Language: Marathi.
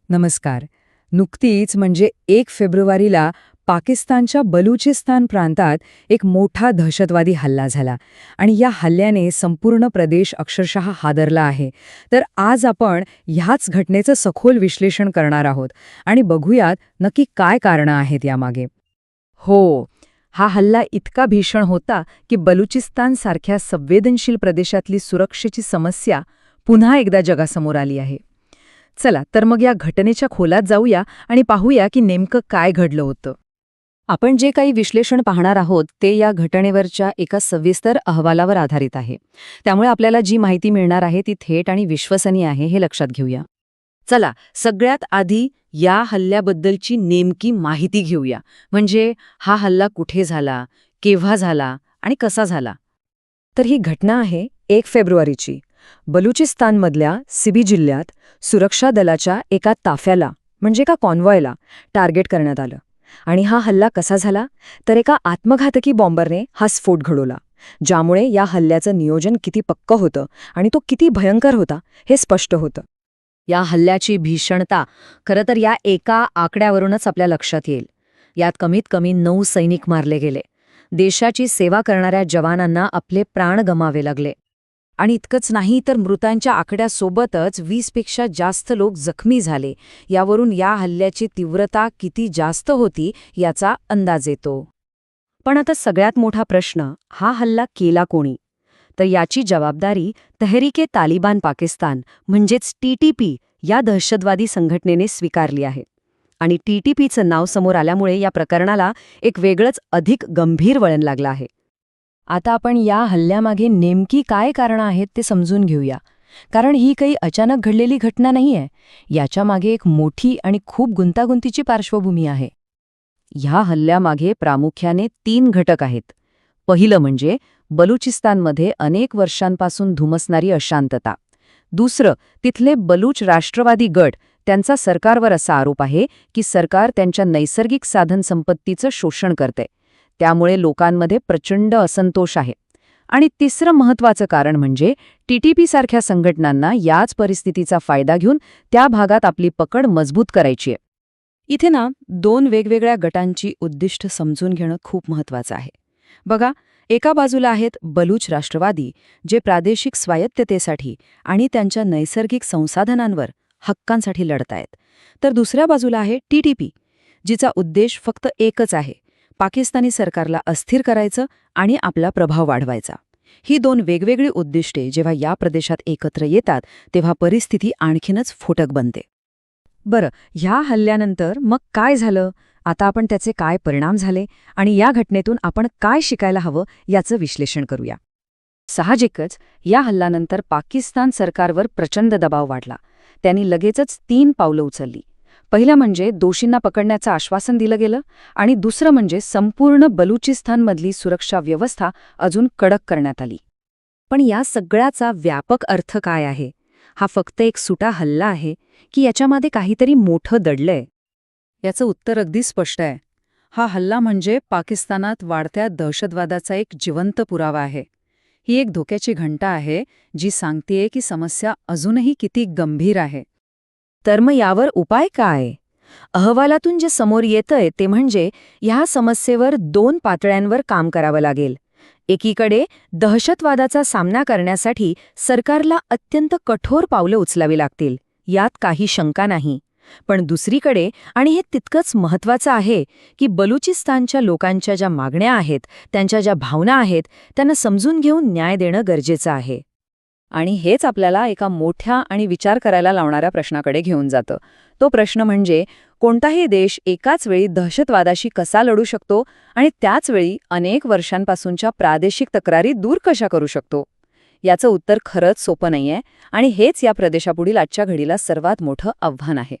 नमस्कार. नुकतीच म्हणजे 1 फेब्रुवारीला पाकिस्तानच्या बलुचिस्तान प्रांतात एक मोठा दहशतवादी हल्ला झाला आणि या हल्ल्याने संपूर्ण प्रदेश अक्षरशः हादरला आहे. तर आज आपण ह्याच घटनेचं सखोल विश्लेषण करणार आहोत आणि बघूयात नक्की काय कारणं आहेत यामागे. हो, हा हल्ला इतका भीषण होता की बलुचिस्तानसारख्या संवेदनशील प्रदेशातली सुरक्षेची समस्या पुन्हा एकदा जगासमोर आली आहे. चला तर मग या घटनेच्या खोलात जाऊया आणि पाहूया की नेमकं काय घडलं होतं. आपण जे काही विश्लेषण पाहणार आहोत ते या घटनेवरच्या एका सविस्तर अहवालावर आधारित आहे. त्यामुळे आपल्याला जी माहिती मिळणार आहे ती थेट आणि विश्वसनीय आहे हे लक्षात घेऊया. चला सगळ्यात आधी या हल्ल्याबद्दलची नेमकी माहिती घेऊया. म्हणजे हा हल्ला कुठे झाला, केव्हा झाला आणि कसा झाला. तर ही घटना आहे 1 फेब्रुवारीची. बलुचिस्तानमधल्या सिबी जिल्ह्यात सुरक्षा दलाच्या एका ताफ्याला म्हणजे एका कॉन्वॉयला टार्गेट करण्यात आलं. आणि हा हल्ला कसा झाला तर एका आत्मघातकी बॉम्बरने हा स्फोट घडवला, ज्यामुळे या हल्ल्याचं नियोजन किती पक्कं होतं आणि तो किती भयंकर होता हे स्पष्ट होतं. या हल्ल्याची भीषणता खरं तर या एका आकड्यावरूनच आपल्या लक्षात येईल. यात कमीत कमी 9 सैनिक मारले गेले. देशाची सेवा करणाऱ्या जवानांना आपले प्राण गमावे लागले. आणि इतकंच नाही तर मृतांच्या आकड्यासोबतच 20 पेक्षा जास्त लोक जखमी झाले. यावरून या हल्ल्याची तीव्रता किती जास्त होती याचा अंदाज येतो. पण आता सगळ्यात मोठा प्रश्न, हा हल्ला केला कोणी? तर याची जबाबदारी तहरीक-ए-तालिबान पाकिस्तान म्हणजेच TTP या दहशतवादी संघटनेने स्वीकारली आहे. आणि TTPचं नाव समोर आल्यामुळे या प्रकरणाला एक वेगळंच अधिक गंभीर वळण लागलं आहे. आता आपण या हल्ल्यामागे नेमकी काय कारणं आहेत ते समजून घेऊया. कारण ही काही अचानक घडलेली घटना नाहीये. याच्यामागे एक मोठी आणि खूप गुंतागुंतीची पार्श्वभूमी आहे. ह्या हल्ल्यामागे प्रामुख्याने 3 घटक आहेत. पहिलं म्हणजे बलुचिस्तानमध्ये अनेक वर्षांपासून धुमसणारी अशांतता. दुसरं, तिथले बलूच राष्ट्रवादी गट, त्यांचा सरकारवर असा आरोप आहे की सरकार त्यांच्या नैसर्गिक साधनसंपत्तीचं शोषण करते. त्यामुळे लोकांमध्ये प्रचंड असंतोष आहे. आणि तिसरं महत्त्वाचं कारण म्हणजे TTP सारख्या संघटनांना याच परिस्थितीचा फायदा घेऊन त्या भागात आपली पकड मजबूत करायची आहे. इथे 2 वेगवेगळ्या गटांची उद्दिष्ट समजून घेणं खूप महत्त्वाचं आहे. बघा, एका बाजूला आहेत बलूच राष्ट्रवादी, जे प्रादेशिक स्वायत्ततेसाठी आणि त्यांच्या नैसर्गिक संसाधनांवर हक्कांसाठी लढतायत. तर दुसऱ्या बाजूला आहे TTP, जिचा उद्देश फक्त एकच आहे, पाकिस्तानी सरकारला अस्थिर करायचं आणि आपला प्रभाव वाढवायचा. ही 2 वेगवेगळी उद्दिष्टे जेव्हा या प्रदेशात एकत्र येतात तेव्हा परिस्थिती आणखीनच फोटक बनते. बरं, ह्या हल्ल्यानंतर मग काय झालं? आता आपण त्याचे काय परिणाम झाले आणि या घटनेतून आपण काय शिकायला हवं याचं विश्लेषण करूया. साहजिकच या हल्ल्यानंतर पाकिस्तान सरकारवर प्रचंड दबाव वाढला. त्यांनी लगेचच 3 पावलं उचलली. पहिलं म्हणजे दोषींना पकडण्याचं आश्वासन दिलं गेलं आणि दुसरं म्हणजे संपूर्ण बलुचिस्तानमधली सुरक्षा व्यवस्था अजून कडक करण्यात आली. पण या सगळ्याचा व्यापक अर्थ काय आहे? हा फक्त एक सुटा हल्ला आहे की याच्यामध्ये काहीतरी मोठं दडलंय? याचं उत्तर अगदी स्पष्ट आहे. हा हल्ला म्हणजे पाकिस्तानात वाढत्या दहशतवादाचा एक जिवंत पुरावा आहे. ही एक धोक्याची घंटा आहे जी सांगतेय की समस्या अजूनही किती गंभीर आहे. तर मग यावर उपाय काय? अहवालातून जे समोर येतंय ते म्हणजे ह्या समस्येवर 2 पातळ्यांवर काम करावं लागेल. एकीकडे दहशतवादाचा सामना करण्यासाठी सरकारला अत्यंत कठोर पावलं उचलावी लागतील, यात काही शंका नाही. पण दुसरीकडे, आणि हे तितकंच महत्त्वाचं आहे, की बलुचिस्तानच्या लोकांच्या ज्या मागण्या आहेत, त्यांच्या ज्या भावना आहेत, त्यांना समजून घेऊन न्याय देणं गरजेचं आहे. आणि हेच आपल्याला एका मोठ्या आणि विचार करायला लावणाऱ्या प्रश्नाकडे घेऊन जातं. तो प्रश्न म्हणजे कोणताही देश एकाच वेळी दहशतवादाशी कसा लढू शकतो आणि त्याचवेळी अनेक वर्षांपासूनच्या प्रादेशिक तक्रारी दूर कशा करू शकतो? याचं उत्तर खरंच सोपं नाहीये आणि हेच या प्रदेशापुढील आजच्या घडीला सर्वात मोठं आव्हान आहे.